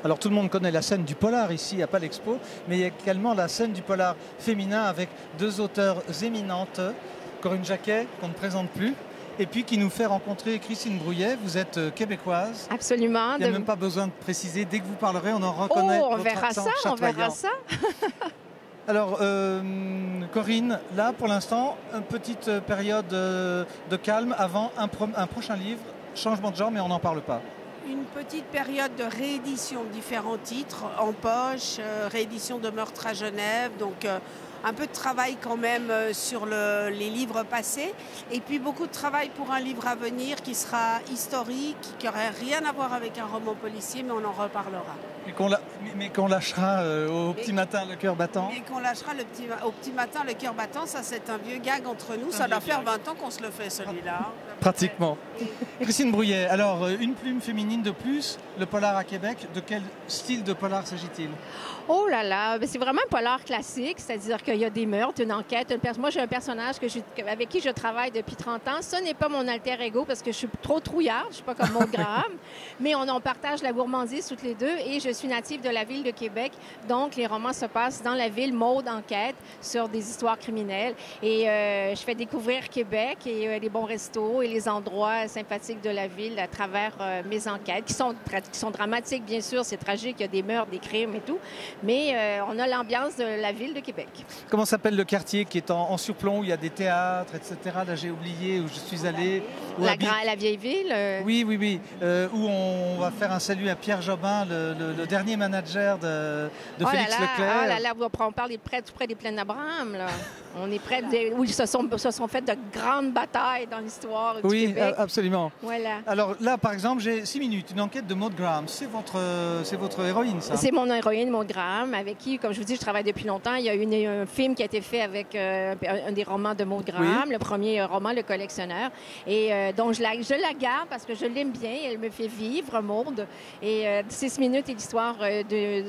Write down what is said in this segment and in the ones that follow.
Alors tout le monde connaît la scène du polar ici à Palexpo, mais il y a également la scène du polar féminin avec deux auteurs éminentes, Corinne Jacquet, qu'on ne présente plus, et puis qui nous fait rencontrer Christine Brouillet. Vous êtes québécoise. Absolument. Il n'y a même pas besoin de préciser. Dès que vous parlerez, on en reconnaît on votre verra accent ça, on chatoyant. verra ça. Alors, Corinne, là, pour l'instant, une petite période de calme avant un prochain livre, changement de genre, mais on n'en parle pas. Une petite période de réédition de différents titres en poche, réédition de Meurtre à Genève, donc un peu de travail quand même sur les livres passés, et puis beaucoup de travail pour un livre à venir qui sera historique, qui n'aurait rien à voir avec un roman policier, mais on en reparlera. Mais qu'on lâchera au petit matin le cœur battant. Et qu'on lâchera au petit matin le cœur battant, ça c'est un vieux gag entre nous, ça doit faire 20 ans qu'on se le fait celui-là. Pratiquement. Christine Brouillet, alors une plume féminine de plus, le polar à Québec, de quel style de polar s'agit-il? Oh là là, c'est vraiment un polar classique, c'est-à-dire qu'il y a des meurtres, une enquête. Moi, j'ai un personnage avec qui je travaille depuis 30 ans. Ce n'est pas mon alter ego parce que je suis trop trouillarde, je ne suis pas comme Maud Graham, mais on partage la gourmandise toutes les deux et je suis native de la ville de Québec. Donc, les romans se passent dans la ville. Maud enquête sur des histoires criminelles et je fais découvrir Québec et les bons restos et les endroits sympathiques de la ville à travers mes enquêtes qui sont dramatiques, bien sûr. C'est tragique, il y a des meurtres, des crimes et tout. Mais on a l'ambiance de la ville de Québec. Comment s'appelle le quartier qui est en surplomb, où il y a des théâtres, etc. Là, j'ai oublié, où je suis allé. La vieille ville. Oui, où on va faire un salut à Pierre Jobin, le dernier manager de Félix Leclerc. Oh là là, on parle tout près des Plaines d'Abraham, là. On est près où ils se sont fait de grandes batailles dans l'histoire du Québec. Oui, absolument. Voilà. Alors là, par exemple, j'ai 6 minutes, une enquête de Maud Graham. C'est votre héroïne, ça? C'est mon héroïne, Maud Graham, avec qui, comme je vous dis, je travaille depuis longtemps. Il y a eu un film qui a été fait avec un des romans de Maud Graham, oui. Le premier roman, Le Collectionneur. Et donc, je la garde parce que je l'aime bien. Elle me fait vivre, Maud. Et 6 minutes,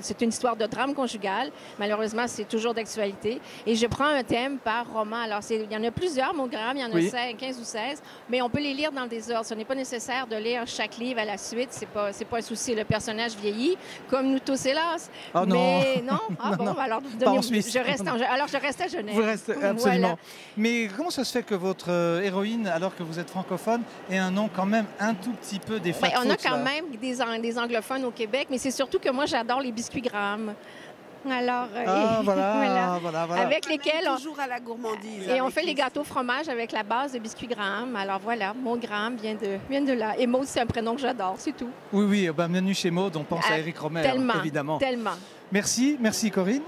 c'est une histoire de drame conjugal. Malheureusement, c'est toujours d'actualité. Et je prends un thème par roman. Alors, il y en a plusieurs, Maud Graham, il y en a 15 ou 16, mais on peut les lire dans le désordre. Ce n'est pas nécessaire de lire chaque livre à la suite. C'est pas un souci. Le personnage vieillit, comme nous tous, hélas. Oh non! Mais non? Ah bon, non. Alors, je reste à Genève. Vous restez, absolument. Voilà. Mais comment ça se fait que votre héroïne, alors que vous êtes francophone, ait un nom quand même un tout petit peu des fat On a foot, quand là. même des anglophones au Québec, mais c'est surtout que moi, j'adore les biscuits Graham. Alors, voilà. Avec lesquels toujours à la gourmandise. Et on fait les gâteaux fromage avec la base de biscuits Graham. Alors voilà, Maud Graham vient de là. Et Maud, c'est un prénom que j'adore, c'est tout. Oui, bienvenue chez Maud, on pense à Éric Romer, évidemment. Tellement. Merci Corinne.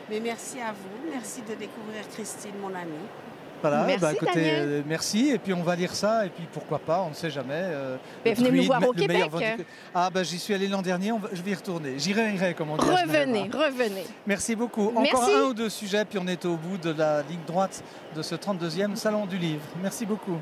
Mais merci à vous, merci de découvrir Christine, mon amie. Voilà, merci, écoutez, merci. Et puis on va lire ça, et puis pourquoi pas, on ne sait jamais. Venez nous voir au Québec. J'y suis allé l'an dernier, je vais y retourner. J'irai, comme on dit. Revenez. Merci beaucoup. Merci. Encore un ou deux sujets, puis on est au bout de la ligne droite de ce 32e Salon du Livre. Merci beaucoup.